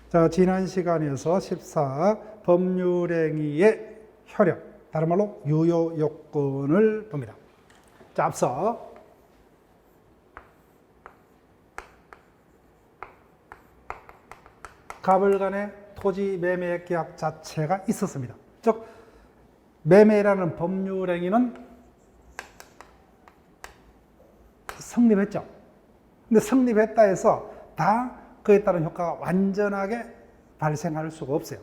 자, 지난 시간에서 14 법률행위의 효력, 다른 말로 유효 요건을 봅니다. 자, 앞서 갑을 간의 토지 매매 계약 자체가 있었습니다. 즉 매매라는 법률행위는 성립했죠. 근데 성립했다 해서 다 그에 따른 효과가 완전하게 발생할 수가 없어요.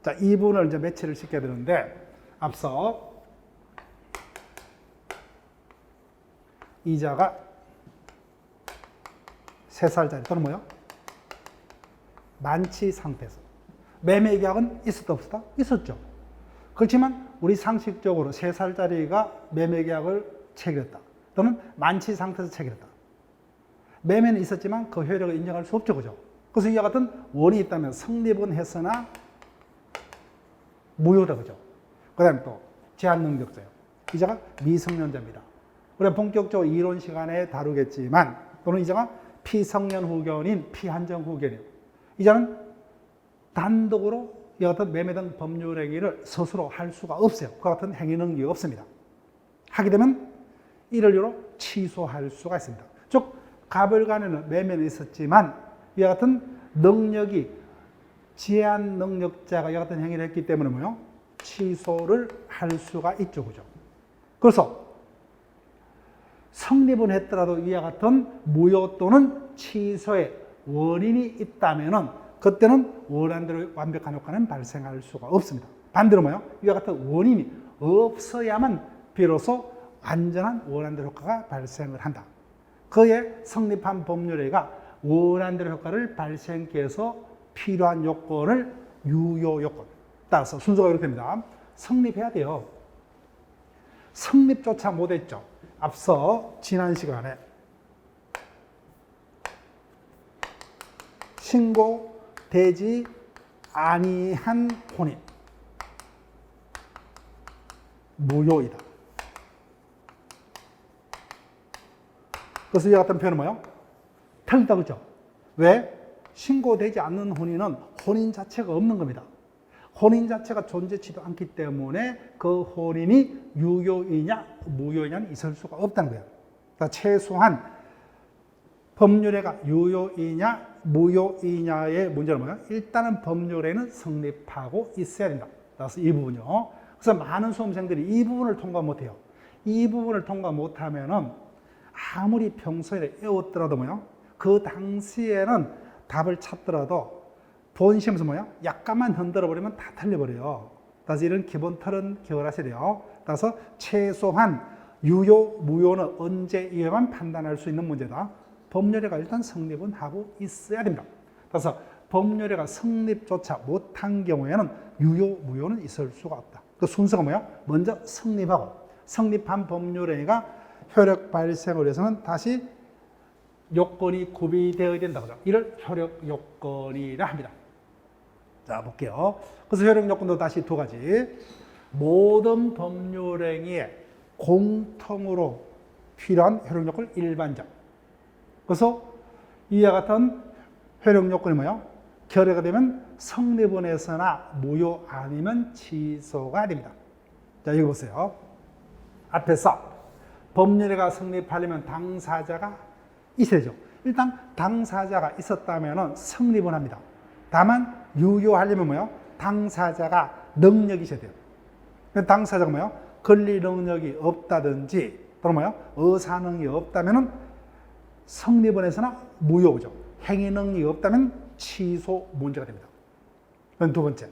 자, 이 부분을 이제 매치를 시켜야 되는데, 앞서 이자가 3살짜리 또는 뭐요? 만치 상태에서 매매 계약은 있었다 없었다? 있었죠. 그렇지만 우리 상식적으로 3살짜리가 매매 계약을 체결했다 또는 만치 상태에서 체결했다. 매매는 있었지만 그 효력을 인정할 수 없죠. 그죠? 그래서 이와 같은 원인이 있다면 성립은 했으나 무효다. 그죠? 그 다음에 또 제한능력자예요. 이자가 미성년자입니다. 우리가 본격적으로 이론 시간에 다루겠지만, 또는 이자가 피성년 후견인, 피한정 후견인. 이자는 단독으로 이와 같은 매매 등 법률 행위를 스스로 할 수가 없어요. 그와 같은 행위 능력이 없습니다. 하게 되면 이를 이유로 취소할 수가 있습니다. 즉 갑을 간에는 매매는 있었지만 이와 같은 능력이 제한 능력자가 이와 같은 행위를 했기 때문에 뭐요? 취소를 할 수가 있죠. 그죠? 그래서 성립은 했더라도 이와 같은 무효 또는 취소의 원인이 있다면은 그때는 원하는 대로 완벽한 효과는 발생할 수가 없습니다. 반대로 뭐요? 이와 같은 원인이 없어야만 비로소 완전한 원하는 대로 효과가 발생을 한다. 그에 성립한 법률행위가 원하는 대로 효과를 발생케 해서 필요한 요건을 유효 요건. 따라서 순서가 이렇게 됩니다. 성립해야 돼요. 성립조차 못했죠. 앞서 지난 시간에 신고되지 아니한 혼인 무효이다. 그래서 이 같은 표현은 뭐예요? 틀리다. 그죠? 왜? 신고되지 않는 혼인은 혼인 자체가 없는 겁니다. 혼인 자체가 존재치도 않기 때문에 그 혼인이 유효이냐 무효이냐는 있을 수가 없다는 거예요. 그러니까 최소한 법률행위가 유효이냐 무효이냐의 문제는 뭐예요? 일단은 법률행위는 성립하고 있어야 된다. 그래서 이 부분이요. 그래서 많은 수험생들이 이 부분을 통과 못해요. 이 부분을 통과 못하면은 아무리 평소에 외웠더라도 뭐예요? 그 당시에는 답을 찾더라도 본 시험에서 뭐예요? 약간만 흔들어 버리면 다 틀려버려요. 따라서 이런 기본 틀은 기억하셔야 돼요. 따라서 최소한 유효, 무효는 언제에만 판단할 수 있는 문제다. 법률행위가 일단 성립은 하고 있어야 됩니다. 따라서 법률행위가 성립조차 못한 경우에는 유효, 무효는 있을 수가 없다. 그 순서가 뭐예요? 먼저 성립하고, 성립한 법률행위가 효력 발생을 위해서는 다시 요건이 구비되어야 된다고 하죠. 이를 효력 요건이라 합니다. 자, 볼게요. 그래서 효력 요건도 다시 두 가지. 모든 법률행위에 공통으로 필요한 효력 요건 일반적. 그래서 이와 같은 효력 요건이 뭐예요? 결의가 되면 성립은 해서나 무효 아니면 취소가 됩니다. 자, 이거 보세요. 앞에서 법률행위가 성립하려면 당사자가 있어야 되죠. 일단 당사자가 있었다면 성립은 합니다. 다만 유효하려면 뭐예요? 당사자가 능력이 있어야 돼요. 당사자가 뭐예요? 권리 능력이 없다든지 또는 뭐예요? 의사능력이 없다면 성립은 해서나 무효죠. 행위 능력이 없다면 취소 문제가 됩니다. 그럼 두 번째,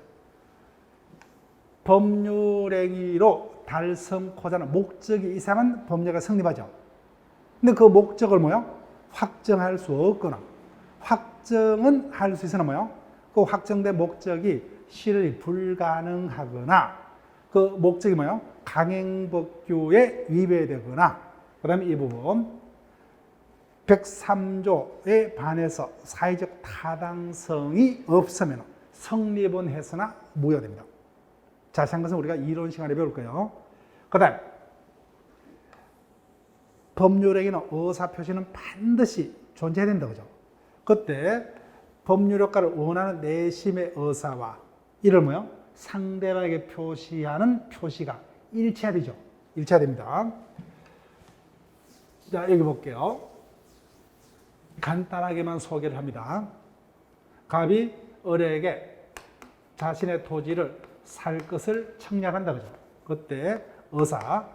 법률행위로 달성코자 하는 목적이 이상은 법률행위가 성립하죠. 근데 그 목적을 뭐예요? 확정할 수 없거나 확정은 할 수 있으나 뭐예요? 그 확정된 목적이 실현이 불가능하거나 그 목적이 뭐예요? 강행법규에 위배되거나, 그 다음에 이 부분 103조에 반해서 사회적 타당성이 없으면 성립은 했으나 무효됩니다. 자세한 것은 우리가 이론 시간에 배울 거예요. 그 다음 법률행위는 의사표시는 반드시 존재해야 된다. 그죠? 그때 법률 효과를 원하는 내심의 의사와 이를 뭐요? 상대방에게 표시하는 표시가 일치해야 되죠. 일치해야 됩니다. 자, 여기 볼게요. 간단하게만 소개를 합니다. 갑이 을에게 자신의 토지를 살 것을 청약한다. 그죠? 그때 의사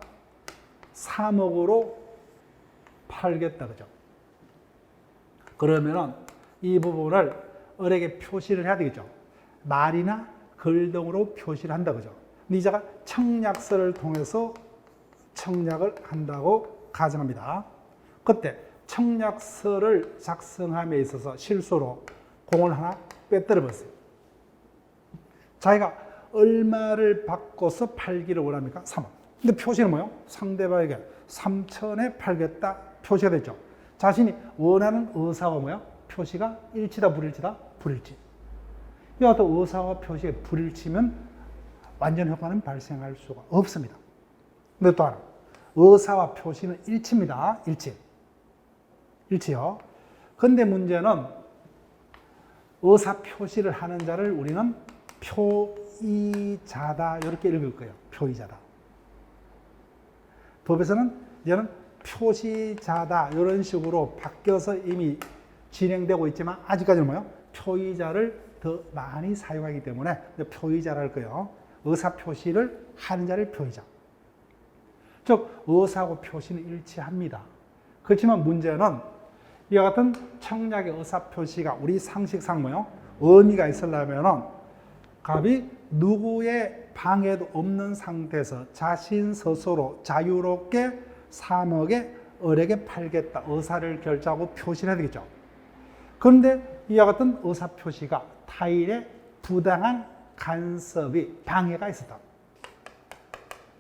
3억으로 팔겠다. 그죠? 그러면은 이 부분을 을에게 표시를 해야 되겠죠. 말이나 글 등으로 표시를 한다. 그죠? 근데 이자가 청약서를 통해서 청약을 한다고 가정합니다. 그때 청약서를 작성함에 있어서 실수로 공을 하나 빼뜨려 버렸어요. 자기가 얼마를 바꿔서 팔기를 원합니까? 3억. 근데 표시는 뭐예요? 상대방에게 3천에 팔겠다 표시가 됐죠. 자신이 원하는 의사가 뭐예요? 표시가 일치다 불일치다? 불일치. 이와 같은 의사와 표시가 불일치면 완전 효과는 발생할 수가 없습니다. 근데 또 하나, 의사와 표시는 일치입니다. 일치. 일치요. 근데 문제는 의사 표시를 하는 자를 우리는 표의자다 이렇게 읽을 거예요. 표의자다. 법에서는 이제는 표시자다 이런 식으로 바뀌어서 이미 진행되고 있지만 아직까지는 뭐예요? 표의자를 더 많이 사용하기 때문에 표의자라 할 거예요. 의사 표시를 하는 자를 표의자. 즉 의사하고 표시는 일치합니다. 그렇지만 문제는 이와 같은 청약의 의사 표시가 우리 상식상 뭐예요? 의미가 있으려면은 갑이 누구의 방해도 없는 상태에서 자신 스스로 자유롭게 3억에 을에게 팔겠다 의사를 결정하고 표시를 해야 되겠죠. 그런데 이와 같은 의사 표시가 타인의 부당한 간섭이 방해가 있었다.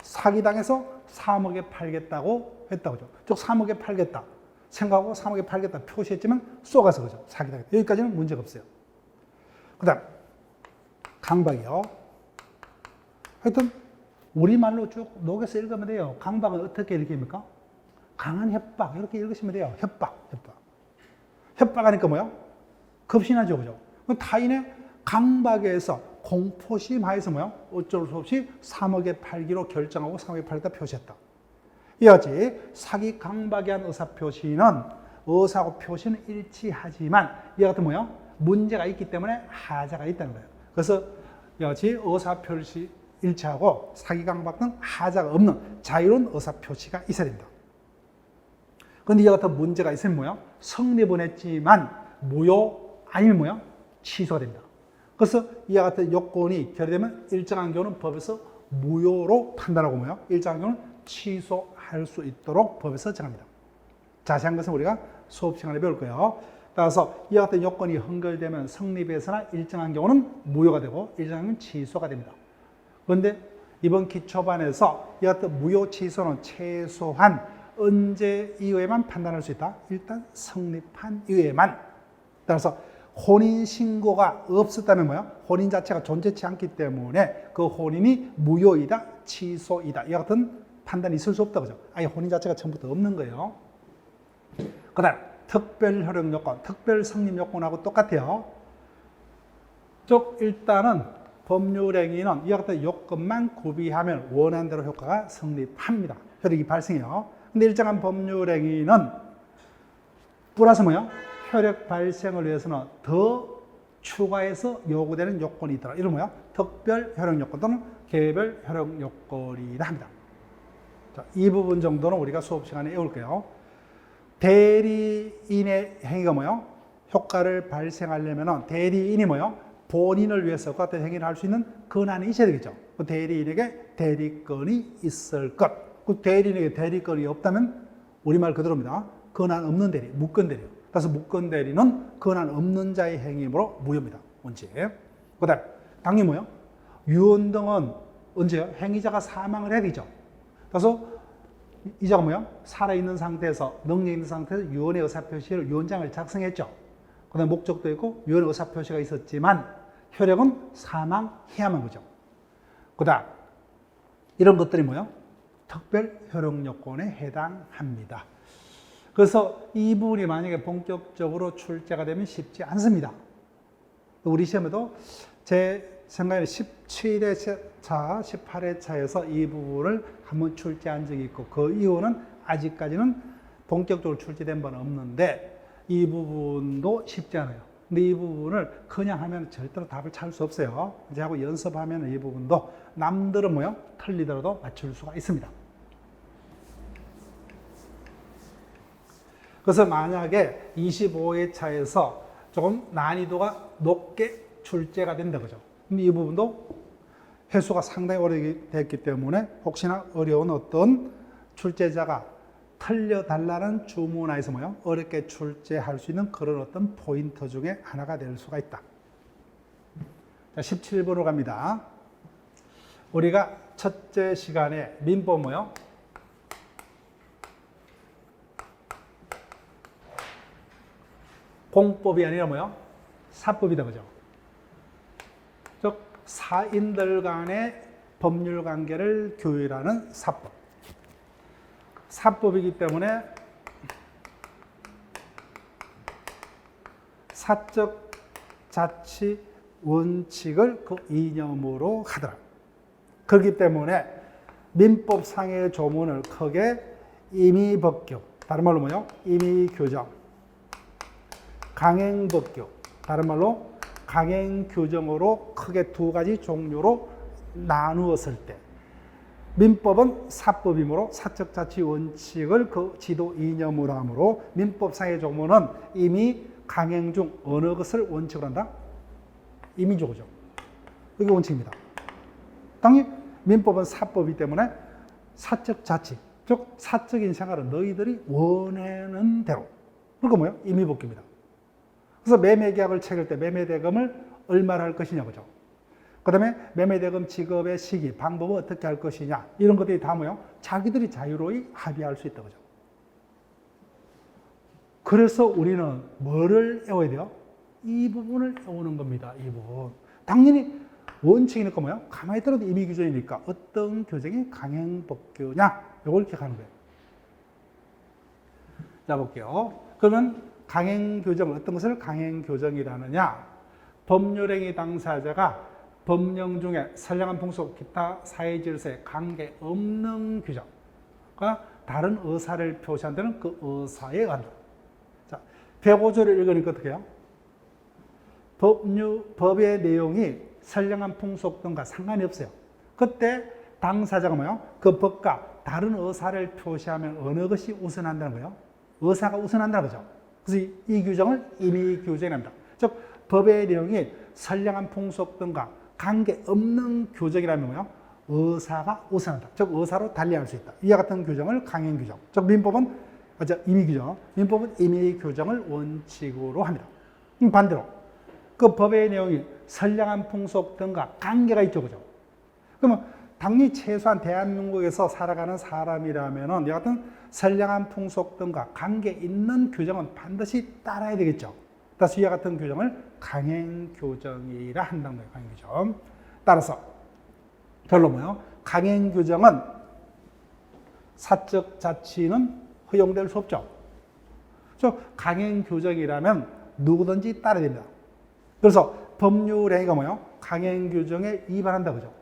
사기당해서 3억에 팔겠다고 했다고 그죠. 즉 3억에 팔겠다 생각하고 3억에 팔겠다 표시했지만 쏘가서 그죠. 사기당했다. 여기까지는 문제가 없어요. 그 다음 강박이요. 하여튼 우리말로 쭉 녹여서 읽으면 돼요. 강박은 어떻게 읽힙니까? 강한 협박 이렇게 읽으시면 돼요. 협박. 협박하니까 뭐요? 급신하죠. 그죠? 타인의 강박에서 공포심하에서 뭐요? 어쩔 수 없이 3억에 팔기로 결정하고 3억에 팔겠다 표시했다. 이와 같이 사기 강박에 한 의사표시는 의사하고 표시는 일치하지만 이와 같은 뭐요? 문제가 있기 때문에 하자가 있다는 거예요. 그래서 이와 같이 의사표시 일치하고 사기 강박 등 하자가 없는 자유로운 의사표시가 있어야 됩니다. 그런데 이와 같은 문제가 있으면 뭐요? 성립은 했지만 무효 아니면 뭐요? 취소가 됩니다. 그래서 이와 같은 요건이 결여되면 일정한 경우는 법에서 무효로 판단하고 뭐요? 일정한 경우는 취소할 수 있도록 법에서 정합니다. 자세한 것은 우리가 수업 시간에 배울 거예요. 따라서 이와 같은 요건이 헌결되면 성립에서나 일정한 경우는 무효가 되고 일정한 경우는 취소가 됩니다. 그런데 이번 기초반에서 이와 같은 무효 취소는 최소한 언제 이후에만 판단할 수 있다? 일단 성립한 이후에만. 따라서 혼인신고가 없었다면 뭐야? 혼인 자체가 존재치 않기 때문에 그 혼인이 무효이다, 취소이다. 이와 같은 판단이 있을 수 없다. 그죠? 아예 혼인 자체가 처음부터 없는 거예요. 그 다음, 특별 효력 요건, 특별 성립 요건하고 똑같아요. 즉, 일단은 법률행위는 이와 같은 요건만 구비하면 원하는 대로 효과가 성립합니다. 효력이 발생해요. 근데 일정한 법률행위는 플러스 뭐요? 효력 발생을 위해서는 더 추가해서 요구되는 요건이 있더라. 이런 뭐야? 특별 효력 요건 또는 개별 효력 요건이다 합니다. 자, 이 부분 정도는 우리가 수업 시간에 외울게요. 대리인의 행위가 뭐요? 효과를 발생하려면 대리인이 뭐요? 본인을 위해서 그 같은 행위를 할 수 있는 권한이 있어야 되겠죠. 그 대리인에게 대리권이 있을 것. 그 대리인에게 대리권이 없다면 우리말 그대로입니다. 권한 없는 대리, 무권 대리. 그래서 무권 대리는 권한 없는 자의 행위이므로 무효입니다. 원칙. 그 다음, 당연히 뭐요? 유언 등은 언제요? 행위자가 사망을 해야 되죠. 그래서 이자가 뭐요? 살아있는 상태에서, 능력 있는 상태에서 유언의 의사표시를 유언장을 작성했죠. 그 다음 목적도 있고 유언의 의사표시가 있었지만 효력은 사망해야만 그죠. 그 다음, 이런 것들이 뭐요? 특별 효력 요건에 해당합니다. 그래서 이 부분이 만약에 본격적으로 출제가 되면 쉽지 않습니다. 우리 시험에도 제 생각에는 17회 차, 18회 차에서 이 부분을 한번 출제한 적이 있고 그 이후는 아직까지는 본격적으로 출제된 바는 없는데 이 부분도 쉽지 않아요. 근데 이 부분을 그냥 하면 절대로 답을 찾을 수 없어요. 이제 하고 연습하면 이 부분도 남들은 뭐요? 틀리더라도 맞출 수가 있습니다. 그래서 만약에 25회 차에서 조금 난이도가 높게 출제가 된다 그죠? 그럼 이 부분도 회수가 상당히 오래됐기 때문에 혹시나 어려운 어떤 출제자가 틀려달라는 주문하에서 뭐요? 어렵게 출제할 수 있는 그런 어떤 포인트 중에 하나가 될 수가 있다. 자, 17번으로 갑니다. 우리가 첫째 시간에 민법 뭐요? 공법이 아니라 뭐요? 사법이다 그죠? 즉 사인들 간의 법률 관계를 규율하는 사법. 사법이기 때문에 사적 자치 원칙을 그 이념으로 하더라. 그렇기 때문에 민법상의 조문을 크게 임의법규, 다른 말로 뭐요? 임의규정, 강행법규, 다른 말로 강행규정으로 크게 두 가지 종류로 나누었을 때 민법은 사법이므로 사적 자치 원칙을 그 지도 이념으로 하므로 민법상의 조문은 이미 강행 중 어느 것을 원칙으로 한다? 임의조죠. 이게 원칙입니다. 당연히 민법은 사법이기 때문에 사적 자치, 즉 사적인 생활은 너희들이 원하는 대로. 그러니까 뭐예요? 임의법규입니다. 그래서 매매계약을 체결 때 매매대금을 얼마를 할 것이냐 그죠? 그 다음에 매매대금 지급의 시기, 방법을 어떻게 할 것이냐 이런 것들이 다 뭐예요? 자기들이 자유로이 합의할 수 있다 그죠? 그래서 우리는 뭐를 외워야 돼요? 이 부분을 외우는 겁니다. 이 부분. 당연히 원칙이니까 뭐예요? 가만히 들어도 임의규정이니까 어떤 규정이 강행법규냐 이걸 이렇게 가는 거예요. 자 볼게요. 그러면 강행규정, 어떤 것을 강행규정이라느냐? 법률행위 당사자가 법령 중에 선량한 풍속, 기타 사회질서에 관계없는 규정, 그러니까 다른 의사를 표시한다는 그 의사에 의한다. 자, 105조를 읽으니까 어떻게 해요? 법의 내용이 선량한 풍속 등과 상관이 없어요. 그때 당사자가 뭐예요? 그 법과 다른 의사를 표시하면 어느 것이 우선한다는 거예요? 의사가 우선한다는 거죠. 그래서 이 규정을 임의규정이랍니다. 즉 법의 내용이 선량한 풍속 등과 관계없는 규정이라면 뭐예요? 의사가 우선한다. 즉 의사로 달리할 수 있다. 이와 같은 규정을 강행규정. 즉 민법은 임의규정. 민법은 임의규정을 원칙으로 합니다. 반대로 그 법의 내용이 선량한 풍속 등과 관계가 있죠, 그죠? 그러면 당연히 최소한 대한민국에서 살아가는 사람이라면은 이와 같은 선량한 풍속 등과 관계 있는 규정은 반드시 따라야 되겠죠. 따라서 이와 같은 규정을 강행규정이라 한다는 거예요. 강행규정. 따라서 결론 뭐예요? 강행규정은 사적 자치는 허용될 수 없죠. 강행규정이라면 누구든지 따라야 됩니다. 그래서 법률행위가 뭐예요? 강행규정에 위반한다 그죠?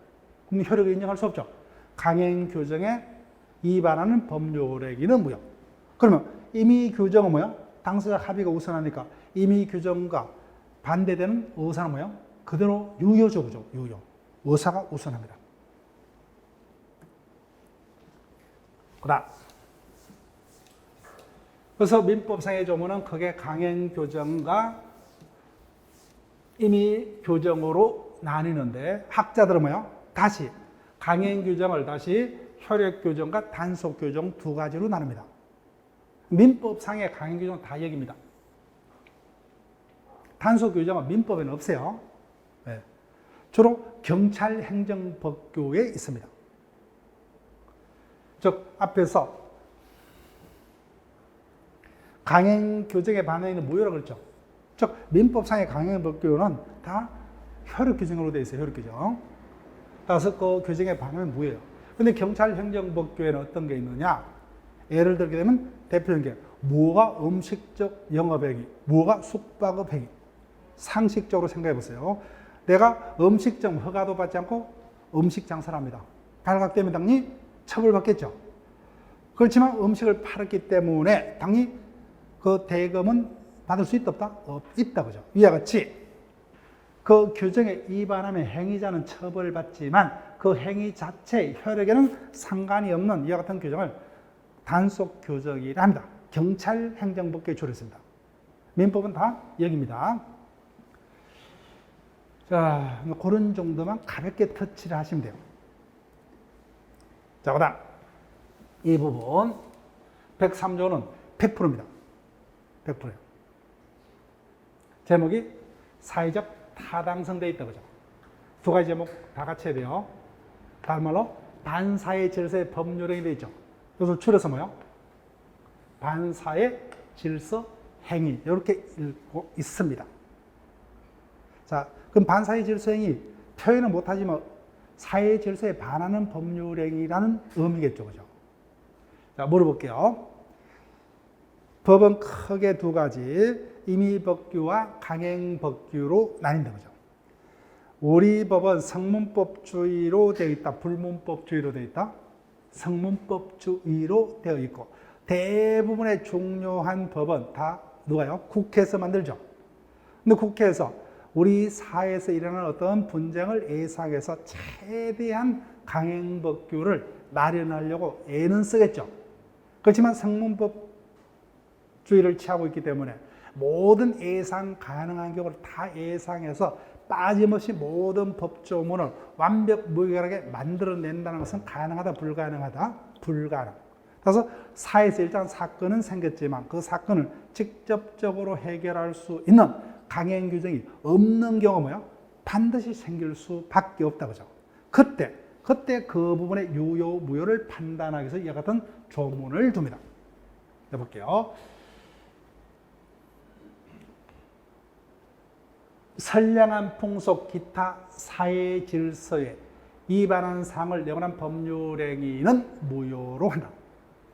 그럼 효력을 인정할 수 없죠. 강행규정에 위반하는 법률행위는 무효. 그러면 임의규정은 뭐예요? 당사자 합의가 우선하니까 임의규정과 반대되는 의사는 뭐예요? 그대로 유효죠, 그죠? 유효. 의사가 우선합니다. 그다음. 그래서 민법상의 조문은 크게 강행규정과 임의규정으로 나뉘는데 학자들은 뭐예요? 다시 강행규정을 다시 효력규정과 단속규정 두 가지로 나눕니다. 민법상의 강행규정은 다 여기입니다. 단속규정은 민법에는 없어요. 네. 주로 경찰행정법규에 있습니다. 즉 앞에서 강행규정에 반해있는 무효라고 그랬죠. 즉 민법상의 강행법규는 다 효력규정으로 되어 있어요. 효력규정. 따라서 그 규정에 반하면 무효예요. 근데 경찰행정법규에는 어떤 게 있느냐? 예를 들게 되면 대표적인 게 뭐가 음식적 영업행위, 뭐가 숙박업행위. 상식적으로 생각해 보세요. 내가 음식점 허가도 받지 않고 음식 장사를 합니다. 발각되면 당연히 처벌받겠죠. 그렇지만 음식을 팔았기 때문에 당연히 그 대금은 받을 수 있다 없다? 있다 그죠. 위와 같이 그 규정에 위반하면 행위자는 처벌받지만 그 행위 자체의 효력에는 상관이 없는 이와 같은 규정을 단속 규정이라 합니다. 경찰 행정법규에 줄였습니다. 민법은 다 여기입니다. 자, 그런 정도만 가볍게 터치를 하시면 돼요. 자, 그 다음 이 부분 103조는 100%입니다. 100%예요. 제목이 사회적 타당성 되어 있다 그죠. 두 가지 제목 다 같이 해야 돼요. 다른 말로 반사회 질서의 법률행위 되어 있죠. 이것을 줄여서 뭐요? 반사회 질서 행위 이렇게 읽고 있습니다. 자, 그럼 반사회 질서 행위 표현은 못하지만 사회 질서에 반하는 법률행위라는 의미겠죠, 그죠? 자, 물어볼게요. 법은 크게 두 가지 임의법규와 강행법규로 나뉜다, 그죠? 우리 법은 성문법주의로 되어 있다, 불문법주의로 되어 있다. 성문법주의로 되어 있고 대부분의 중요한 법은 다 누가요? 국회에서 만들죠. 근데 국회에서 우리 사회에서 일어나는 어떤 분쟁을 예상해서 최대한 강행법규를 마련하려고 애는 쓰겠죠. 그렇지만 성문법주의를 취하고 있기 때문에 모든 예상 가능한 경우를 다 예상해서 빠짐없이 모든 법조문을 완벽 무결하게 만들어낸다는 것은 가능하다, 불가능하다? 불가능. 그래서 사회에서 일단 사건은 생겼지만 그 사건을 직접적으로 해결할 수 있는 강행 규정이 없는 경우 뭐야? 반드시 생길 수밖에 없다, 그죠? 그때 그 부분의 유효, 무효를 판단하기 위해서 이와 같은 조문을 둡니다. 해볼게요. 선량한 풍속 기타 사회 질서에 위반한 사항을 내관한 법률행위는 무효로 한다.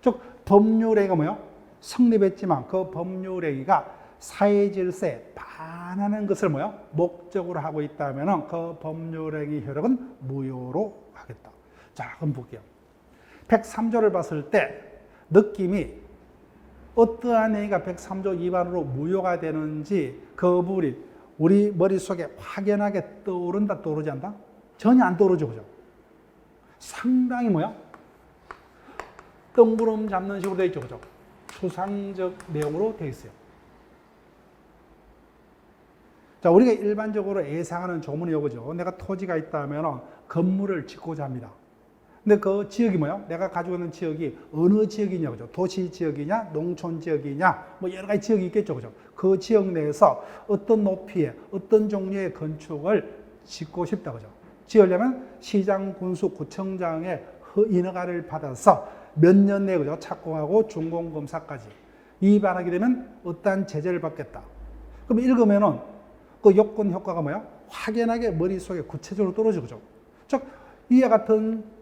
즉 법률행위가 뭐요? 성립했지만 그 법률행위가 사회 질서에 반하는 것을 뭐요? 목적으로 하고 있다면 그 법률행위 효력은 무효로 하겠다. 자, 그럼 볼게요. 103조를 봤을 때 느낌이 어떠한 행위가 103조 위반으로 무효가 되는지 그 부분이 우리 머릿속에 확연하게 떠오른다, 떠오르지 않다? 전혀 안 떠오르죠, 그죠? 상당히 뭐야? 뜬구름 잡는 식으로 되어 있죠, 그죠? 추상적 내용으로 되어 있어요. 자, 우리가 일반적으로 예상하는 조문이 이거죠. 내가 토지가 있다면 건물을 짓고자 합니다. 근데 그 지역이 뭐야? 내가 가지고 있는 지역이 어느 지역이냐, 그죠? 도시 지역이냐, 농촌 지역이냐, 뭐 여러 가지 지역이 있겠죠, 그죠? 그 지역 내에서 어떤 높이에, 어떤 종류의 건축을 짓고 싶다, 그죠? 지으려면 시장, 군수, 구청장의 인허가를 받아서 몇 년 내에, 그죠? 착공하고 준공검사까지 위반하게 되면 어떠한 제재를 받겠다. 그럼 읽으면은 그 요건 효과가 뭐야? 확연하게 머릿속에 구체적으로 떨어지죠, 그죠? 즉, 이와 같은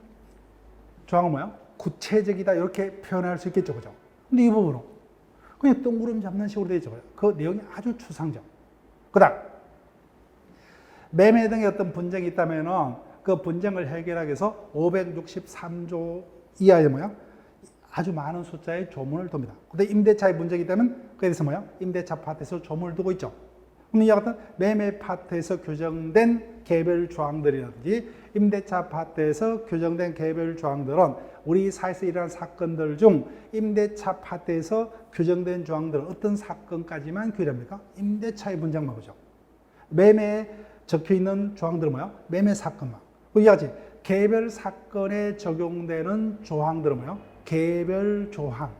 조항은 뭐야? 구체적이다 이렇게 표현할 수 있겠죠, 그죠? 근데 이 부분은 그냥 뜬구름 잡는 식으로 되어 있죠. 그 내용이 아주 추상적. 그다음 매매 등의 어떤 분쟁이 있다면은 그 분쟁을 해결하기 위해서 563조 이하의 뭐야? 아주 많은 숫자의 조문을 둡니다. 근데 임대차의 분쟁이 있다면 그에 대해서 뭐야? 임대차 파트에서 조문을 두고 있죠. 그럼 이와 같은 매매 파트에서 규정된 개별 조항들이라든지 임대차 파트에서 규정된 개별 조항들은 우리 사회에서 일어난 사건들 중 임대차 파트에서 규정된 조항들은 어떤 사건까지만 규율합니까? 임대차의 분쟁만 보죠. 매매에 적혀있는 조항들은 뭐야? 매매 사건만. 이해하지? 개별 사건에 적용되는 조항들은 뭐야? 개별 조항.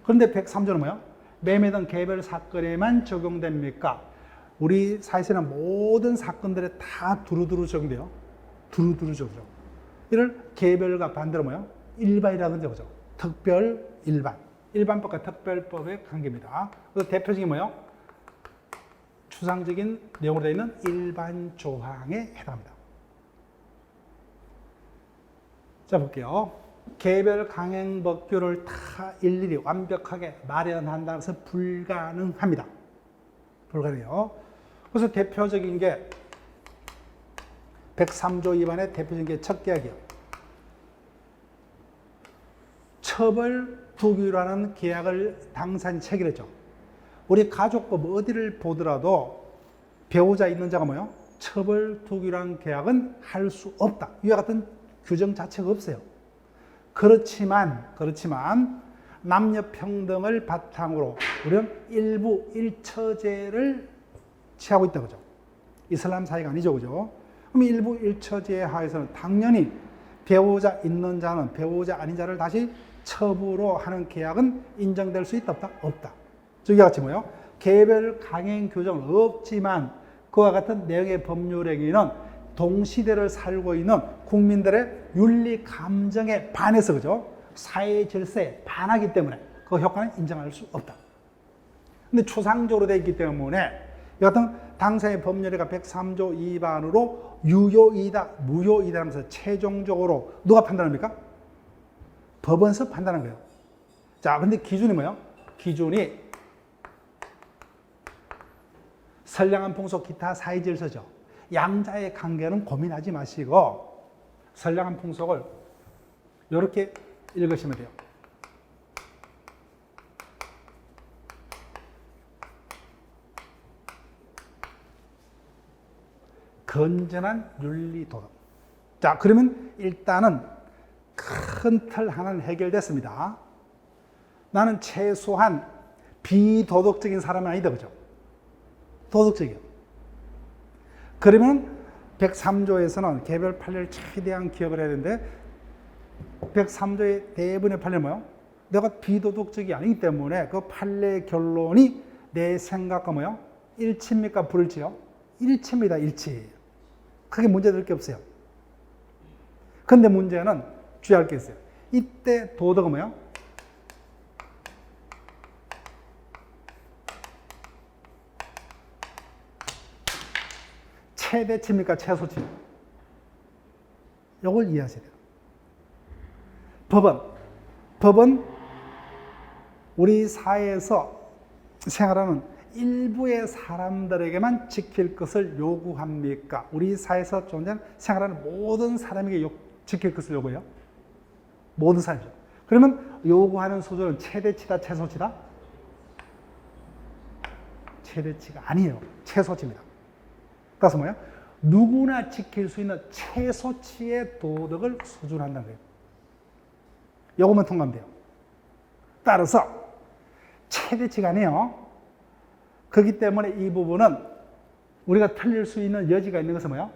그런데 103조는 뭐야? 매매 등 개별 사건에만 적용됩니까? 우리 사회에서는 모든 사건들에 다 두루두루 적용돼요. 두루두루 적용. 이를 개별과 반대로 뭐예요? 일반이라는 거죠. 특별, 일반. 일반법과 특별법의 관계입니다. 그래서 대표적인 뭐예요? 추상적인 내용으로 되어 있는 일반 조항에 해당합니다. 자, 볼게요. 개별 강행법규를 다 일일이 완벽하게 마련한다는 것은 불가능합니다. 불가능해요. 그래서 대표적인 게 103조 위반의 대표적인 게 첫 계약이요. 처벌 두기라는 계약을 당사자이 체결했죠. 우리 가족법 어디를 보더라도 배우자 있는 자가 뭐요? 처벌 두기라는 계약은 할 수 없다. 이와 같은 규정 자체가 없어요. 그렇지만 남녀 평등을 바탕으로 우리는 일부 일처제를 취하고 있다 그죠? 이슬람 사회가 아니죠, 그죠? 그럼 일부 일처제 하에서는 당연히 배우자 있는 자는 배우자 아닌 자를 다시 처부로 하는 계약은 인정될 수 있다 없다? 없다. 저기와 같이 뭐요? 개별 강행 규정 없지만 그와 같은 내용의 법률행위는 동시대를 살고 있는 국민들의 윤리 감정에 반해서 그죠? 사회 질서에 반하기 때문에 그 효과는 인정할 수 없다. 근데 추상적으로 되어 있기 때문에 이 같은 당사의 법률의가 103조 위반으로 유효이다, 무효이다 하면서 최종적으로 누가 판단합니까? 법원에서 판단한 거예요. 자, 근데 기준이 뭐예요? 기준이 선량한 풍속 기타 사회 질서죠. 양자의 관계는 고민하지 마시고 선량한 풍속을 이렇게 읽으시면 돼요. 건전한 윤리 도덕. 자, 그러면 일단은 큰 틀 하나는 해결됐습니다. 나는 최소한 비도덕적인 사람은 아니다, 그죠? 도덕적이요. 그러면 103조에서는 개별 판례를 최대한 기억을 해야 되는데 103조의 대부분의 판례는 뭐예요? 내가 비도덕적이 아니기 때문에 그 판례 결론이 내 생각과 뭐예요? 일치입니까? 불일치요? 일치입니다. 일치. 크게 문제될 게 없어요. 근데 문제는 주의할 게 있어요. 이때 도덕은 뭐예요? 최대치입니까? 최소치요? 이걸 이해하셔야 돼요. 법은 우리 사회에서 생활하는 일부의 사람들에게만 지킬 것을 요구합니까? 우리 사회에서 존재하는 생활하는 모든 사람에게 지킬 것을 요구해요? 모든 사람이죠. 그러면 요구하는 수준은 최대치다, 최소치다? 최대치가 아니에요. 최소치입니다. 따라서 뭐예요? 누구나 지킬 수 있는 최소치의 도덕을 수준한다는 거예요. 요것만 통과하면 돼요. 따라서 최대치가 아니에요. 그렇기 때문에 이 부분은 우리가 틀릴 수 있는 여지가 있는 것은 뭐예요?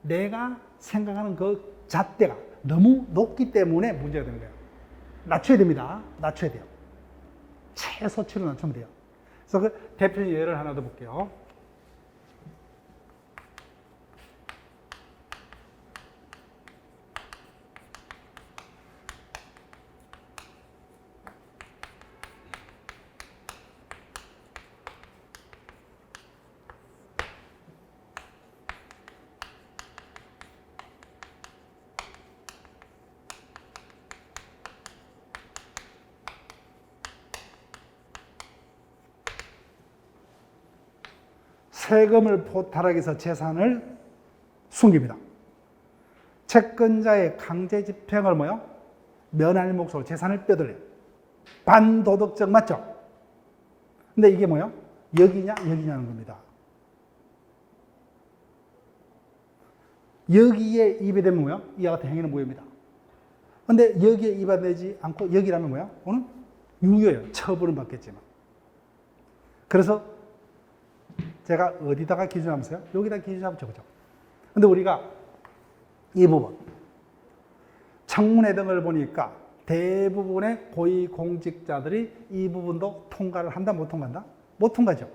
내가 생각하는 그 잣대가 너무 높기 때문에 문제가 되는 거예요. 낮춰야 됩니다. 낮춰야 돼요. 최소치로 낮추면 돼요. 그래서 그 대표적인 예를 하나 더 볼게요. 세금을 포탈하기 위해서 재산을 숨깁니다. 채권자의 강제 집행을 뭐요? 면할 몫으로 재산을 빼돌려요. 반도덕적 맞죠? 근데 이게 뭐요? 여기냐는 겁니다. 여기에 입이 되면 뭐요? 이와 같은 행위는 무효입니다. 근데 여기에 입이 되지 않고 여기라면 뭐요? 오늘 유효예요. 처벌은 받겠지만. 그래서 제가 어디다가 기준하면서요? 여기다 기준하면서 그죠? 근데 우리가 이 부분 청문회 등을 보니까 대부분의 고위공직자들이 이 부분도 통과를 한다, 못 통과한다? 못 통과죠.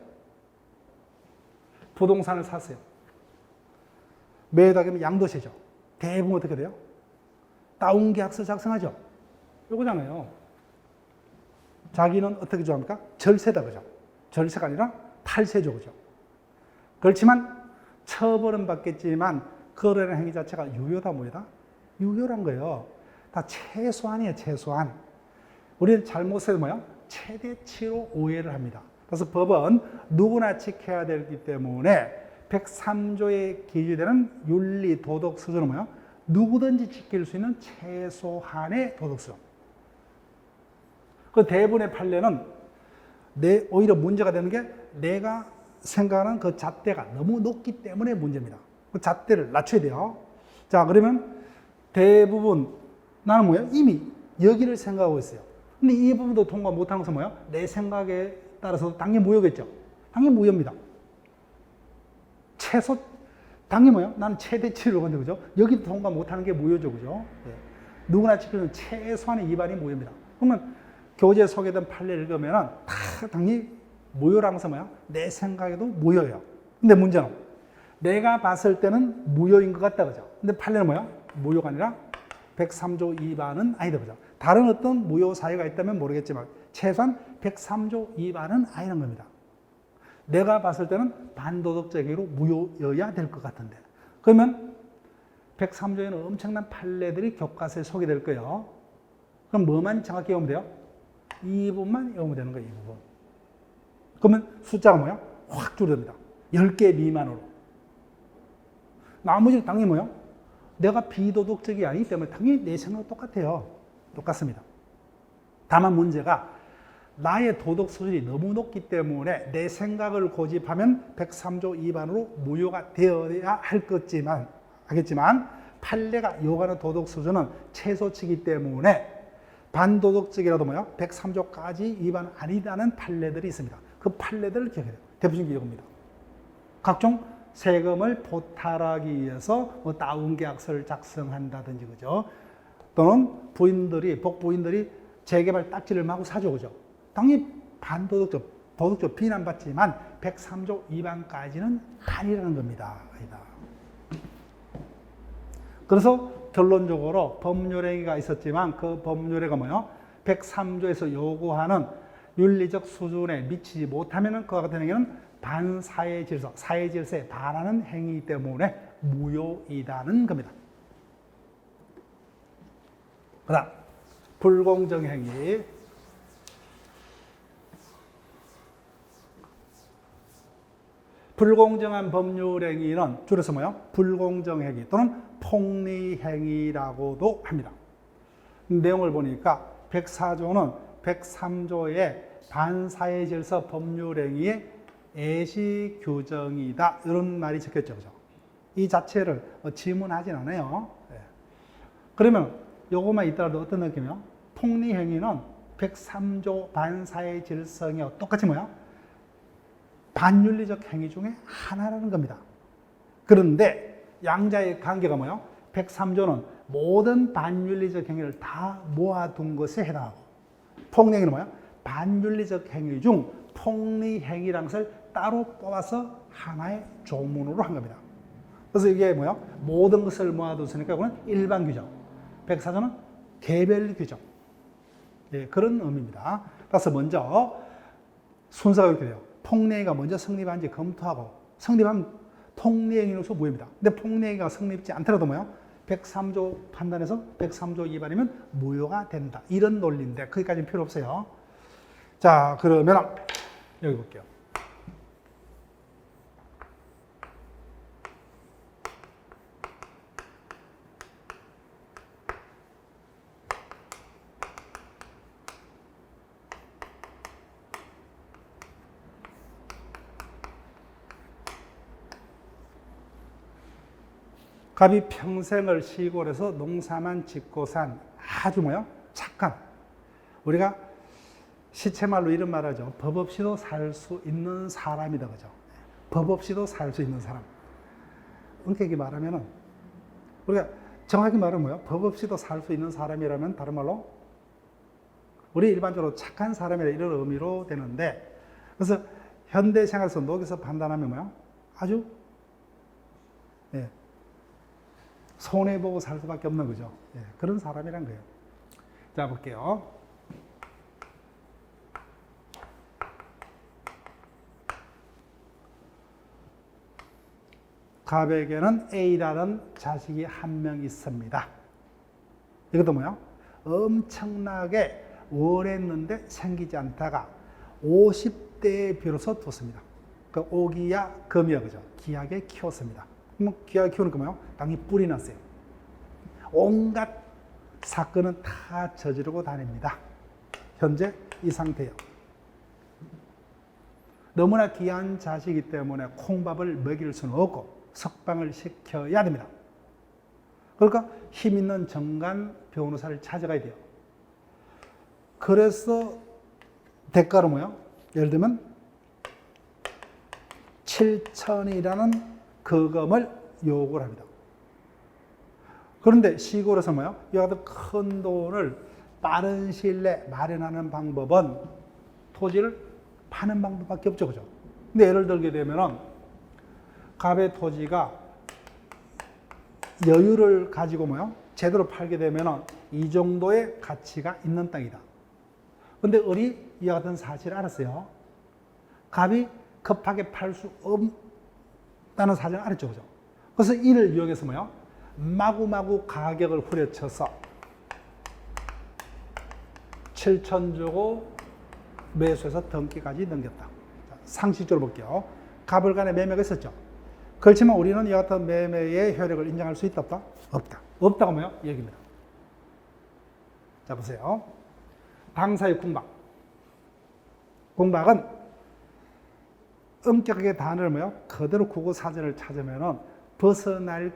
부동산을 샀어요. 매도하면 양도세죠. 대부분 어떻게 돼요? 다운계약서 작성하죠. 이거잖아요. 자기는 어떻게 좋아합니까? 절세다, 그죠? 절세가 아니라 탈세죠, 그죠? 그렇지만 처벌은 받겠지만 거래라는 행위 자체가 유효다, 무효다? 유효란 거예요. 다 최소한이에요, 최소한. 우리는 잘못해서 뭐예요? 최대치로 오해를 합니다. 그래서 법은 누구나 지켜야 되기 때문에 103조에 기재되는 윤리 도덕 수준은 뭐야? 누구든지 지킬 수 있는 최소한의 도덕 수준. 그 대부분의 판례는 오히려 문제가 되는 게 내가 생각하는 그 잣대가 너무 높기 때문에 문제입니다. 그 잣대를 낮춰야 돼요. 자, 그러면 대부분 나는 뭐야? 이미 여기를 생각하고 있어요. 근데 이 부분도 통과 못한 것은 뭐야? 내 생각에 따라서 당연히 무효겠죠. 당연히 무효입니다. 당연히 뭐야? 나는 최대치를 건데, 그죠? 여기도 통과 못하는 게 무효죠, 그죠? 네. 누구나 지키는 최소한의 위반이 무효입니다. 그러면 교재 소개된 판례를 읽으면은 다 당연히 무효라는 것은 뭐야? 내 생각에도 무효예요. 근데 문제는 내가 봤을 때는 무효인 것 같다, 그죠? 근데 판례는 뭐야? 무효가 아니라 103조 위반은 아니다, 그죠? 다른 어떤 무효 사유가 있다면 모르겠지만 최소한 103조 위반은 아니라는 겁니다. 내가 봤을 때는 반도덕적으로 무효여야 될 것 같은데. 그러면 103조에는 엄청난 판례들이 교과서에 소개될 거예요. 그럼 뭐만 정확히 외우면 돼요? 이 부분만 외우면 되는 거예요, 이 부분. 그러면 숫자가 뭐야? 확 줄어듭니다. 10개 미만으로. 나머지는 당연히 뭐야? 내가 비도덕적이 아니기 때문에 당연히 내 생각과 똑같아요. 똑같습니다. 다만 문제가 나의 도덕 수준이 너무 높기 때문에 내 생각을 고집하면 103조 위반으로 무효가 되어야 하겠지만 판례가 요구하는 도덕 수준은 최소치이기 때문에 반도덕적이라도 뭐야? 103조까지 위반 아니다는 판례들이 있습니다. 그 판례들을 기억해야 돼요. 대표적인 이겁니다. 각종 세금을 포탈하기 위해서 뭐 다운계약서를 작성한다든지, 그죠? 또는 복부인들이 재개발 딱지를 마구 사죠, 그죠? 당연히 도덕적 비난받지만 103조 위반까지는 아니라는 겁니다. 아니다. 그래서 결론적으로 법률행위가 있었지만 그 법률행위가 뭐예요? 103조에서 요구하는 윤리적 수준에 미치지 못하면 그와 같은 행위는 반사회 질서, 사회 질서에 반하는 행위이기 때문에 무효이다는 겁니다. 그 다음, 불공정 행위. 불공정한 법률 행위는 줄여서 뭐예요? 불공정 행위 또는 폭리 행위라고도 합니다. 내용을 보니까 104조는 103조의 반사회 질서 법률 행위의 예시 규정이다, 이런 말이 적혔죠, 그죠? 이 자체를 지문하진 않아요. 네. 그러면 요것만 있더라도 어떤 느낌이요? 폭리 행위는 103조 반사회 질서와 똑같이 뭐야? 반윤리적 행위 중에 하나라는 겁니다. 그런데 양자의 관계가 뭐예요? 103조는 모든 반윤리적 행위를 다 모아둔 것에 해당하고, 폭리행위는 뭐예요? 반윤리적 행위 중 폭리행위라는 것을 따로 뽑아서 하나의 조문으로 한 겁니다. 그래서 이게 뭐예요? 모든 것을 모아뒀으니까 이거는 일반 규정, 104조는 개별 규정. 네, 그런 의미입니다. 그래서 먼저 순서가 이렇게 돼요. 폭리행위가 먼저 성립한지 검토하고, 성립하면 폭리행위로서 무효입니다. 근데 폭리행위가 성립지 않더라도 뭐예요? 103조 판단해서 103조 위반이면 무효가 된다. 이런 논리인데 거기까지는 필요 없어요. 자, 그러면 여기 볼게요. 갑이 평생을 시골에서 농사만 짓고 산 아주 뭐야? 착한, 우리가 시체말로 이런 말 하죠. 법 없이도 살 수 있는 사람이다, 그죠? 법 없이도 살 수 있는 사람. 엄격히 말하면은, 우리가 정확히 말하면 뭐야? 법 없이도 살 수 있는 사람이라면 다른 말로 우리 일반적으로 착한 사람이라 이런 의미로 되는데, 그래서 현대 생활에서 녹여서 판단하면 뭐야? 아주 손해보고 살 수밖에 없는 거죠. 그런 사람이란 거예요. 자, 볼게요. 갑에게는 A라는 자식이 한 명 있습니다. 이것도 뭐야? 엄청나게 원했는데 생기지 않다가 50 그때 비로소 뒀습니다. 그 오기야 금이야 그죠? 귀하게 키웠습니다. 그럼 귀하게 키우는 거 뭐예요? 당연히 뿔이 났어요. 온갖 사건은 다 저지르고 다닙니다. 현재 이 상태예요. 너무나 귀한 자식이기 때문에 콩밥을 먹일 수는 없고 석방을 시켜야 됩니다. 그러니까 힘 있는 정관 변호사를 찾아가야 돼요. 그래서 대가로 뭐예요? 예를 들면 7천이라는 거금을 요구를 합니다. 그런데 시골에서 뭐예요? 이와 같은 큰 돈을 빠른 시일 내에 마련하는 방법은 토지를 파는 방법밖에 없죠. 그죠? 근데 예를 들게 되면은 갑의 토지가 여유를 가지고 뭐요? 제대로 팔게 되면은 이 정도의 가치가 있는 땅이다. 근데 을이 이와 같은 사실을 알았어요. 갑이 급하게 팔 수 없다는 사실을 알았죠. 그죠? 그래서 이를 이용해서 뭐요? 마구마구 가격을 후려쳐서 7천 주고 매수해서 등기까지 넘겼다. 상식적으로 볼게요. 갑을 간에 매매가 있었죠. 그렇지만 우리는 이 같은 매매의 효력을 인정할 수 있다 없다? 없다. 없다가 뭐예요? 얘기입니다. 자 보세요. 당사의 궁박. 궁박은 엄격하게 단어를 뭐예요? 그대로 국어 사전을 찾으면은 벗어날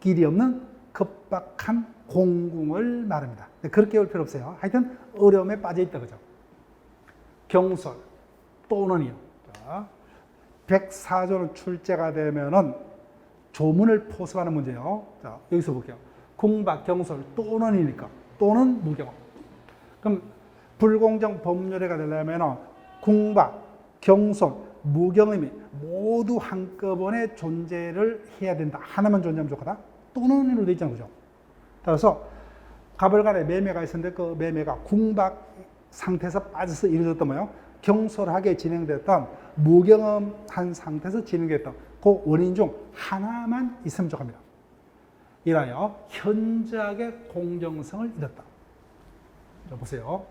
길이 없는 급박한 공궁을 말합니다. 그렇게 올 필요 없어요. 하여튼 어려움에 빠져 있다 그죠? 경솔 또는이요. 자, 104조는 출제가 되면은 조문을 포섭하는 문제예요. 자, 여기서 볼게요. 궁박, 경솔 또는이니까 또는 무경. 그럼 불공정 법률회가 되려면은 궁박, 경솔, 무경음이 모두 한꺼번에 존재를 해야 된다. 하나만 존재하면 좋겠다. 또는으로 되어 있잖아요. 그죠? 따라서 갑을 간에 매매가 있었는데 그 매매가 궁박 상태에서 빠져서 이루어졌던 뭐예요? 경솔하게 진행됐던 무경험한 상태에서 진행됐던 그 원인 중 하나만 있으면 좋겠습니다. 이라여 현저하게 공정성을 잃었다. 자, 보세요.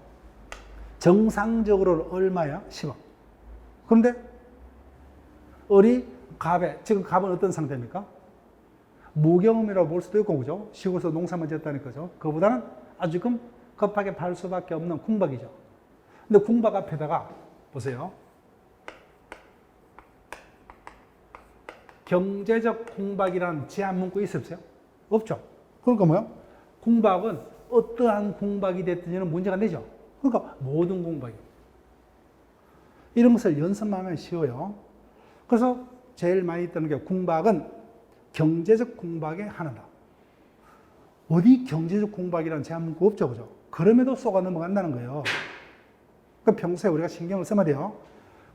정상적으로 얼마야? 10억. 그런데 을이 갑에, 지금 갑은 어떤 상태입니까? 무경험이라고 볼 수도 있고, 그죠? 시골에서 농사만 짓다는 거죠. 그보다는 아주 지금 급하게 팔 수밖에 없는 궁박이죠. 근데 궁박 앞에다가 보세요. 경제적 궁박이라는 제한 문구 있었어요? 없죠. 그러니까 뭐요? 궁박은 어떠한 궁박이 됐든지는 문제가 안 되죠. 그러니까 모든 궁박이요. 이런 것을 연습만 하면 쉬워요. 그래서 제일 많이 뜨는 게 궁박은 경제적 궁박의 하나다. 어디 경제적 궁박이라는 제한 문구 없죠, 그죠? 그럼에도 쏘가 넘어간다는 거예요. 그러니까 평소에 우리가 신경을 써야 돼요.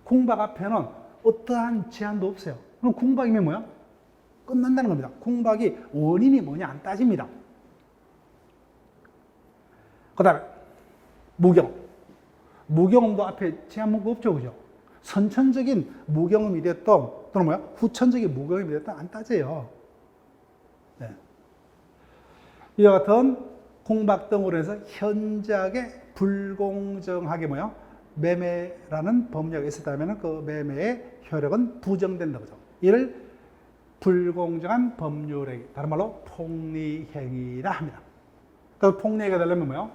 궁박 앞에는 어떠한 제한도 없어요. 그럼 궁박이면 뭐야? 끝난다는 겁니다. 궁박이 원인이 뭐냐 안 따집니다. 그 다음에 무경. 무경험도 앞에 제한 문구 없죠, 그죠? 선천적인 무경험이 됐던 또는 뭐야? 후천적인 무경험이 됐던 안 따져요. 네. 이와 같은 궁박 등으로 해서 현저하게 불공정하게 뭐야? 매매라는 법령이 있었다면 그 매매의 효력은 부정된다, 그죠? 이를 불공정한 법률행위, 다른 말로 폭리행위라 합니다. 그 폭리행위가 되려면 뭐요?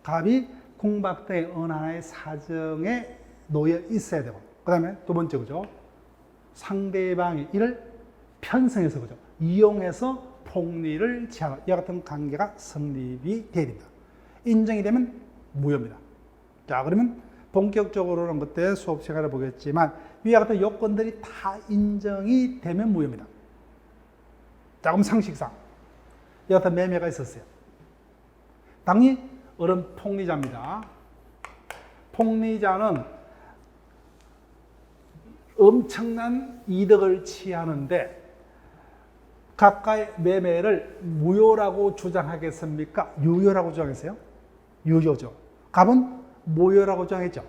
갑이 궁박 등의 어느 하나의 사정에 놓여 있어야 되고, 그 다음에 두 번째, 그죠? 상대방이 이를 편성해서, 그죠? 이용해서 폭리를 취하는 이와 같은 관계가 성립이 돼야 됩니다. 인정이 되면 무효입니다. 자, 그러면 본격적으로는 그때 수업 시간에 보겠지만 위와 같은 요건들이 다 인정이 되면 무효입니다. 자, 그럼 상식상 이와 같은 매매가 있었어요. 당연히 을은 폭리자입니다. 폭리자는 엄청난 이득을 취하는데 각각의 매매를 무효라고 주장하겠습니까? 유효라고 주장했어요? 유효죠. 갑은 무효라고 주장했죠.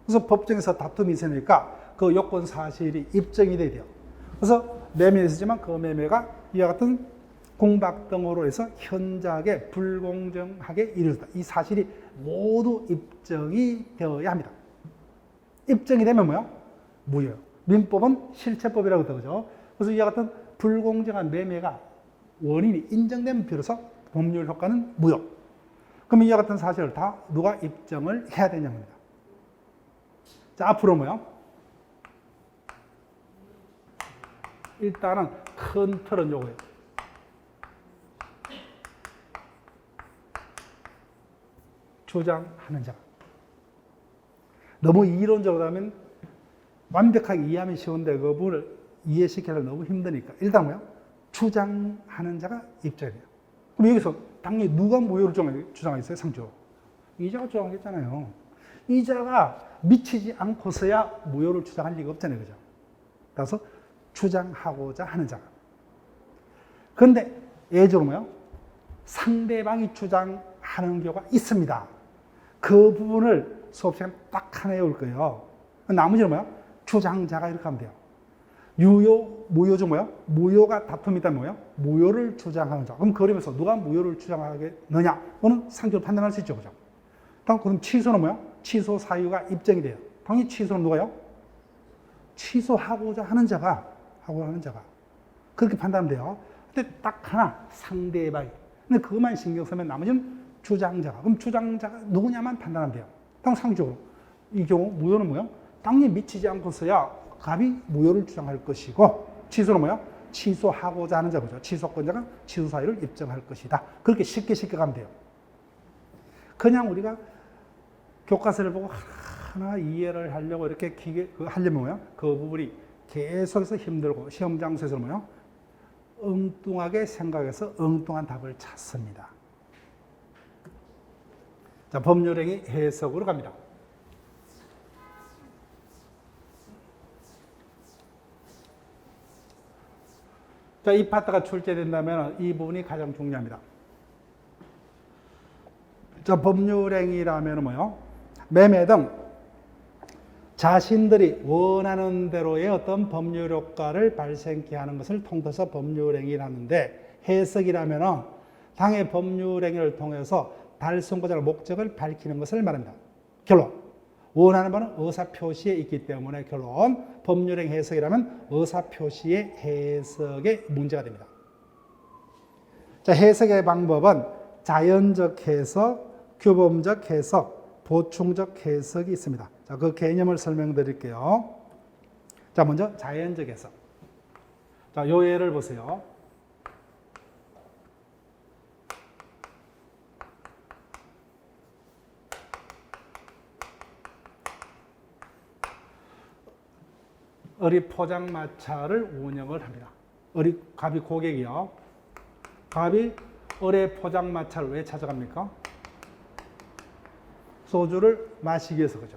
그래서 법정에서 다툼이 있으니까 그 요건 사실이 입증이 돼야 돼요. 그래서 매매는 있었지만 그 매매가 이와 같은 궁박 등으로 해서 현저하게 불공정하게 이루어졌다. 이 사실이 모두 입증이 되어야 합니다. 입증이 되면 뭐야? 무효. 민법은 실체법이라고 그러죠. 그래서 이와 같은 불공정한 매매가 원인이 인정되면 비로소 법률 효과는 무효. 그럼 이와 같은 사실을 다 누가 입증을 해야 되냐입니다. 자, 앞으로 뭐야? 일단은 큰 틀은 요거예요. 주장하는 자가. 너무 이론적으로 하면 완벽하게 이해하면 쉬운데 그 부분을 이해시키려면 너무 힘드니까 일단 뭐야? 주장하는 자가 입증해요. 그럼 여기서 당연히 누가 무효를 주장하겠어요? 상조. 이자가 주장하겠잖아요. 이자가 미치지 않고서야 무효를 주장할 리가 없잖아요. 그죠? 따라서 주장하고자 하는 자가. 그런데 예적으로 뭐요? 상대방이 주장하는 경우가 있습니다. 그 부분을 수업 시간에 딱 하나 외울 거예요. 나머지는 뭐야? 주장자가 이렇게 하면 돼요. 유효, 무효 중 뭐야? 무효가 다툼이 있다면 뭐야? 무효를 주장하는 자. 그럼 그러면서 누가 무효를 주장하겠느냐? 그거는 상대로 판단할 수 있죠. 그죠? 그럼 취소는 뭐야? 취소 사유가 입증이 돼요. 당연히 취소는 누가요? 취소하고자 하는 자가, 그렇게 판단하면 돼요. 근데 딱 하나, 상대방이. 근데 그것만 신경 쓰면 나머지는 주장자가. 그럼 주장자가 누구냐만 판단하면 돼요. 상식적으로. 이 경우 무효는 뭐야? 당연히 미치지 않고서야 갑이 무효를 주장할 것이고, 취소는 뭐야? 취소하고자 하는 자죠. 취소권자가 취소 사유를 입증할 것이다. 그렇게 쉽게 가면 돼요. 그냥 우리가 교과서를 보고 하나 이해를 하려고 이렇게 하려면 뭐야? 그 부분이 계속해서 힘들고 시험 장소에서 뭐야? 엉뚱하게 생각해서 엉뚱한 답을 찾습니다. 자, 법률행위 해석으로 갑니다. 자, 이 파트가 출제된다면 이 부분이 가장 중요합니다. 자, 법률행위라면 뭐요? 매매 등 자신들이 원하는 대로의 어떤 법률 효과를 발생케 하는 것을 통해서 법률행위를 하는데, 해석이라면 당의 법률행위를 통해서 달성하고자 하는 목적을 밝히는 것을 말합니다. 결론. 원하는 바는 의사표시에 있기 때문에 결론. 법률행위 해석이라면 의사표시의 해석에 문제가 됩니다. 자, 해석의 방법은 자연적 해석, 규범적 해석, 보충적 해석이 있습니다. 자, 그 개념을 설명드릴게요. 자, 먼저 자연적 해석. 자, 요 예를 보세요. 어리 포장마차를 운영을 합니다. 갑이 고객이요. 갑이 어리 포장마차를 왜 찾아갑니까? 소주를 마시기 위해서, 그죠?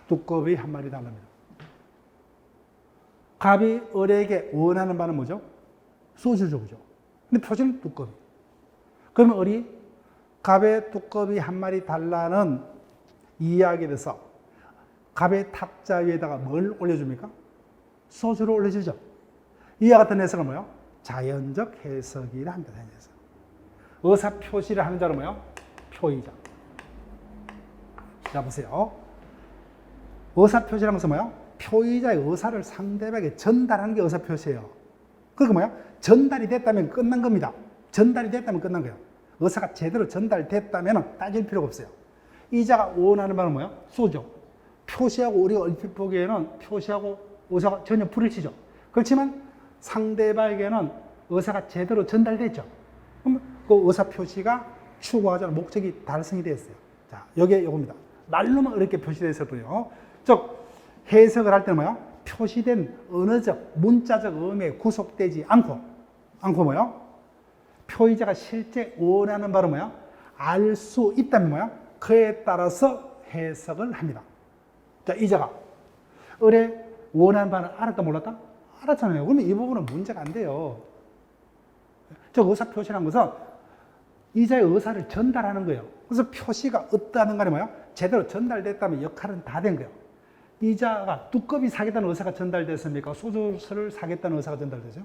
두꺼비 한 마리 달랍니다. 갑이 어리에게 원하는 바는 뭐죠? 소주죠, 그죠? 근데 표시는 두꺼비. 그러면 어리 갑의 두꺼비 한 마리 달라는 이야기에 대해서 갑의 탁자 위에다가 뭘 올려줍니까? 소주를 올려주죠. 이와 같은 해석은 뭐예요? 자연적 해석이라 합니다. 해석. 의사 표시를 하는 자는 뭐예요? 표의자. 자, 보세요. 의사 표시라는 것은 뭐예요? 표의자의 의사를 상대방에게 전달하는 게 의사 표시예요. 그게 뭐예요? 전달이 됐다면 끝난 겁니다. 전달이 됐다면 끝난 거예요. 의사가 제대로 전달됐다면 따질 필요가 없어요. 이자가 원하는 바는 뭐예요? 소죠. 표시하고 우리가 얼핏 보기에는 표시하고 의사가 전혀 불일치죠. 그렇지만 상대방에게는 의사가 제대로 전달됐죠. 그럼 그 의사 표시가 추구하자는 목적이 달성이 되었어요. 자, 여기에 요겁니다. 말로만 이렇게 표시되어 있을 뿐이요. 즉, 해석을 할 때는 뭐예요? 표시된 언어적, 문자적 의미에 구속되지 않고 뭐예요? 표의자가 실제 원하는 바로 뭐야? 알 수 있다면 뭐야? 그에 따라서 해석을 합니다. 자, 이자가 을의 원하는 바는 알았다 몰랐다? 알았잖아요. 그러면 이 부분은 문제가 안 돼요. 저 의사 표시라는 것은 이자의 의사를 전달하는 거예요. 그래서 표시가 어떠하는 간에 뭐야? 제대로 전달됐다면 역할은 다 된 거예요. 이자가 두꺼비 사겠다는 의사가 전달됐습니까? 소주를 사겠다는 의사가 전달되죠?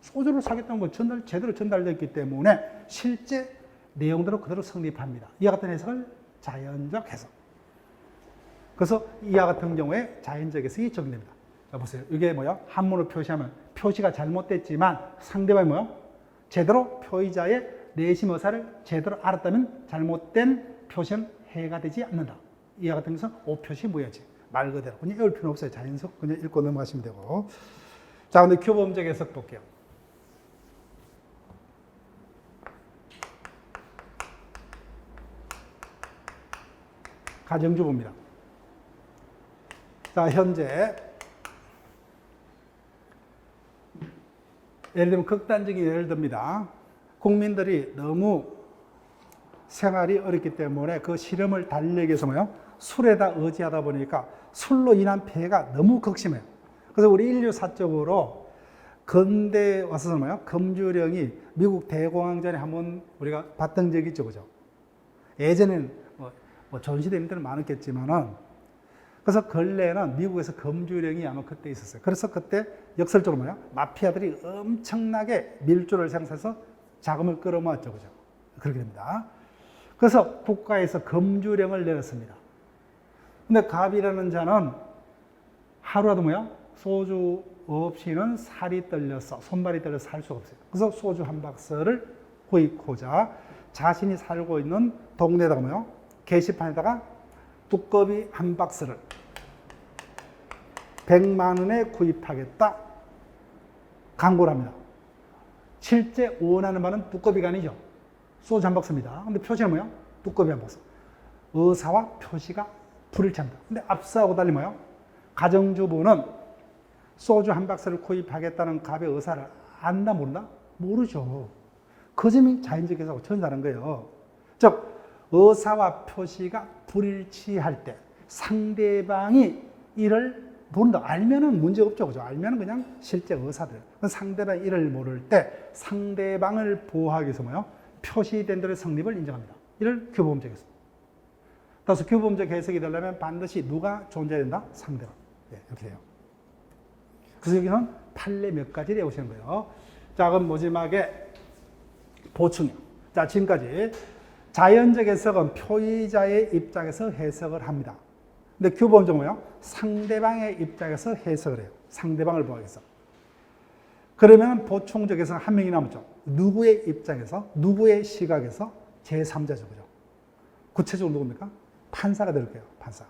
소주를 사겠다는 건 제대로 전달됐기 때문에 실제 내용대로 그대로 성립합니다. 이와 같은 해석을 자연적 해석. 그래서 이와 같은 경우에 자연적 해석이 적용됩니다. 자, 보세요. 이게 뭐야? 한문을 표시하면 표시가 잘못됐지만 상대방이 뭐야? 제대로 표의자의 내심 의사를 제대로 알았다면 잘못된 표시는 해가 되지 않는다. 이와 같은 것은 오표시 무효지. 말 그대로. 그냥 외울 필요 없어요. 자연석 그냥 읽고 넘어가시면 되고. 자, 근데 규범적 해석 볼게요. 가정주부입니다. 자, 현재 예를 들면 극단적인 예를 듭니다. 국민들이 너무 생활이 어렵기 때문에 그 실험을 달리기 위해서 뭐요? 술에다 의지하다 보니까 술로 인한 폐해가 너무 극심해요. 그래서 우리 인류사적으로 근대에 와서는 뭐요? 금주령이 미국 대공황전에 한번 우리가 봤던 적이 있죠, 그죠? 예전에는 뭐 전시되는 데는 많았겠지만은 그래서 근래에는 미국에서 금주령이 아마 그때 있었어요. 그래서 그때 역설적으로 뭐야? 마피아들이 엄청나게 밀주를 생산해서 자금을 끌어모았죠, 그죠? 그렇게 됩니다. 그래서 국가에서 금주령을 내렸습니다. 근데 갑이라는 자는 하루라도 뭐야? 소주 없이는 살이 떨려서, 손발이 떨려서 살 수가 없어요. 그래서 소주 한 박스를 구입하고자 자신이 살고 있는 동네에다가 뭐요? 게시판에다가 두꺼비 한 박스를 100만 원에 구입하겠다 광고를 합니다. 실제 원하는 바는 두꺼비가 아니죠. 소주 한 박스입니다. 근데 표시는 뭐예요? 두꺼비 한 박스. 의사와 표시가 불일치합니다. 근데 앞서하고 달리 뭐예요? 가정주부는 소주 한 박스를 구입하겠다는 갑의 의사를 안다 모른다? 모르죠. 그 점이 자연적 해석하고 전혀 다른 거예요. 즉 의사와 표시가 불일치할 때 상대방이 이를 모른다. 알면은 문제 없죠. 그죠? 알면은 그냥 실제 의사들. 상대방이 이를 모를 때 상대방을 보호하기 위해서 뭐요? 표시된 대로 성립을 인정합니다. 이를 규범적 해석. 따라서 규범적 해석이 되려면 반드시 누가 존재해야 된다? 상대방. 네, 이렇게 돼요. 그래서 여기는 판례 몇 가지 외우시는 거예요. 자, 그럼 마지막에 보충이요. 자, 지금까지 자연적 해석은 표의자의 입장에서 해석을 합니다. 근데 규범적은 뭐예요? 상대방의 입장에서 해석을 해요. 상대방을 보호하기 위해서. 그러면 보충적 해석은 한 명이 남았죠. 누구의 입장에서, 누구의 시각에서 제3자죠. 그죠? 구체적으로 누굽니까? 판사가 될 거예요. 판사.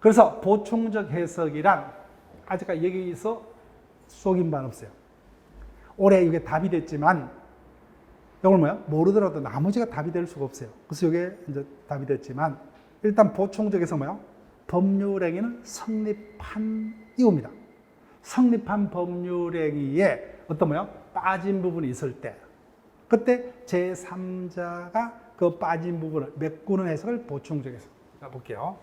그래서 보충적 해석이란 아직까지 여기서 속인 바는 없어요. 올해 이게 답이 됐지만 이걸 뭐야? 모르더라도 나머지가 답이 될 수가 없어요. 그래서 이게 이제 답이 됐지만 일단 보충적에서 뭐야? 법률행위는 성립한 이유입니다. 성립한 법률행위에 어떤 뭐야? 빠진 부분이 있을 때 그때 제3자가 그 빠진 부분을 메꾸는 해석을 보충적 해석. 자, 볼게요.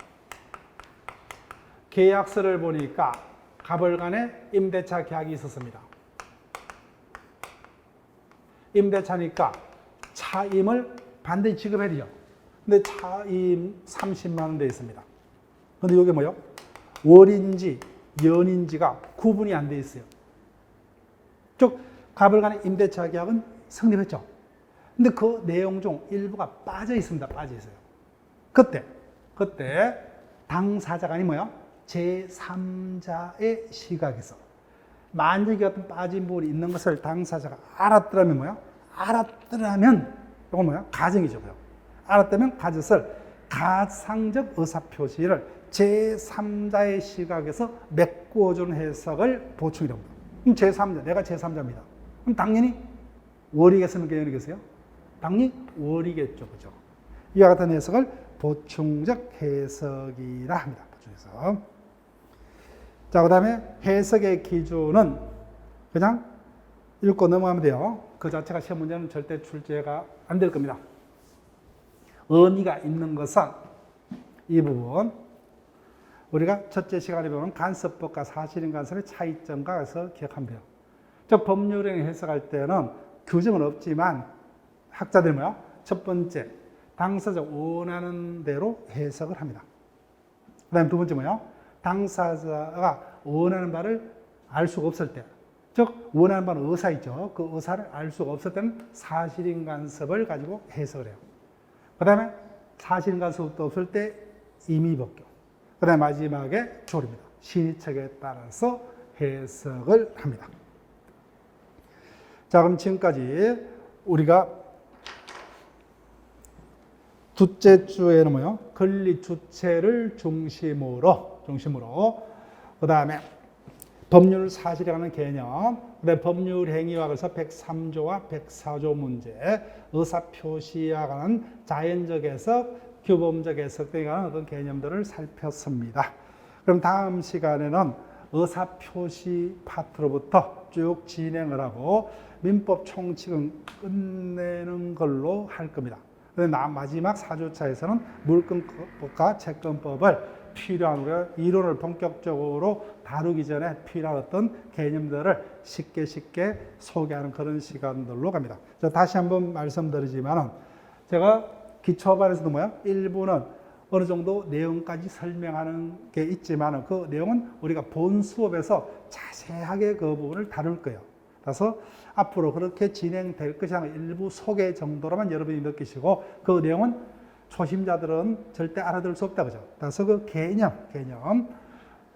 계약서를 보니까 갑을 간에 임대차 계약이 있었습니다. 임대차니까 차임을 반드시 지급해야 돼요. 근데 차임 30만 원 돼 있습니다. 근데 이게 뭐요? 월인지 연인지가 구분이 안 돼 있어요. 즉 갑을 간의 임대차 계약은 성립했죠. 근데 그 내용 중 일부가 빠져 있습니다. 빠져 있어요. 그때 당사자가 아니 뭐요? 제3자의 시각에서 만약에 어떤 빠진 부분이 있는 것을 당사자가 알았더라면 뭐야? 알았더라면 이건 뭐야? 가정이죠. 알았다면 가졌을 가상적 의사표시를 제3자의 시각에서 메꿔주는 해석을 보충이라고 합니다. 그럼 제3자, 내가 제3자입니다. 그럼 당연히 월이겠습니까? 연이겠어요? 당연히 월이겠죠. 그죠? 이와 같은 해석을 보충적 해석이라 합니다. 보충 해석. 자, 그 다음에 해석의 기준은 그냥 읽고 넘어가면 돼요. 그 자체가 시험 문제는 절대 출제가 안 될 겁니다. 의미가 있는 것은 이 부분 우리가 첫째 시간에 배우는 간섭법과 사실인 간섭의 차이점과 해서 기억하면 돼요. 즉 법률행 해석할 때는 규정은 없지만 학자들이 뭐야? 첫 번째 당사자 원하는 대로 해석을 합니다. 그 다음에 두 번째 뭐야? 당사자가 원하는 바를 알 수가 없을 때, 즉 원하는 바는 의사 있죠. 그 의사를 알 수가 없을 때는 사실인간섭을 가지고 해석을 해요. 그 다음에 사실인간섭도 없을 때 임의법규. 그 다음에 마지막에 조립니다. 신의책에 따라서 해석을 합니다. 자, 그럼 지금까지 우리가 둘째 주에는 뭐요? 권리 주체를 중심으로 그 다음에 법률 사실이라는 개념, 그다음에 법률 행위와 그래서 103조와 104조 문제, 의사표시와 관한 자연적 해석, 규범적 해석 등에 관한 어떤 개념들을 살폈습니다. 그럼 다음 시간에는 의사표시 파트로부터 쭉 진행을 하고 민법 총칙은 끝내는 걸로 할 겁니다. 마지막 4주차에서는 물권법과 채권법을 필요한 우리가 이론을 본격적으로 다루기 전에 필요한 어떤 개념들을 쉽게 소개하는 그런 시간들로 갑니다. 다시 한번 말씀드리지만 제가 기초반에서도 뭐야? 일부는 어느 정도 내용까지 설명하는 게 있지만 그 내용은 우리가 본 수업에서 자세하게 그 부분을 다룰 거예요. 그래서 앞으로 그렇게 진행될 것이 아니라 일부 소개 정도로만 여러분이 느끼시고 그 내용은 초심자들은 절대 알아들 수 없다 그죠. 그래서 그 개념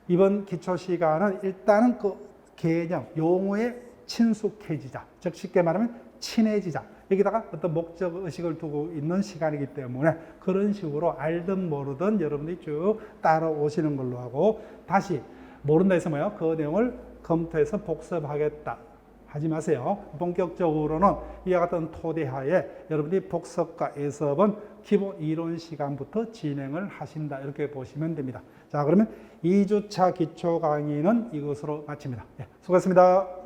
이번 기초 시간은 일단은 그 개념 용어에 친숙해지자, 즉 쉽게 말하면 친해지자. 여기다가 어떤 목적 의식을 두고 있는 시간이기 때문에 그런 식으로 알든 모르든 여러분들이 쭉 따라오시는 걸로 하고, 다시 모른다 해서 뭐예요? 그 내용을 검토해서 복습하겠다 하지 마세요. 본격적으로는 이와 같은 토대하에 여러분들이 복습과 예습은 기본 이론 시간부터 진행을 하신다, 이렇게 보시면 됩니다. 자, 그러면 2주차 기초 강의는 이것으로 마칩니다. 수고하셨습니다.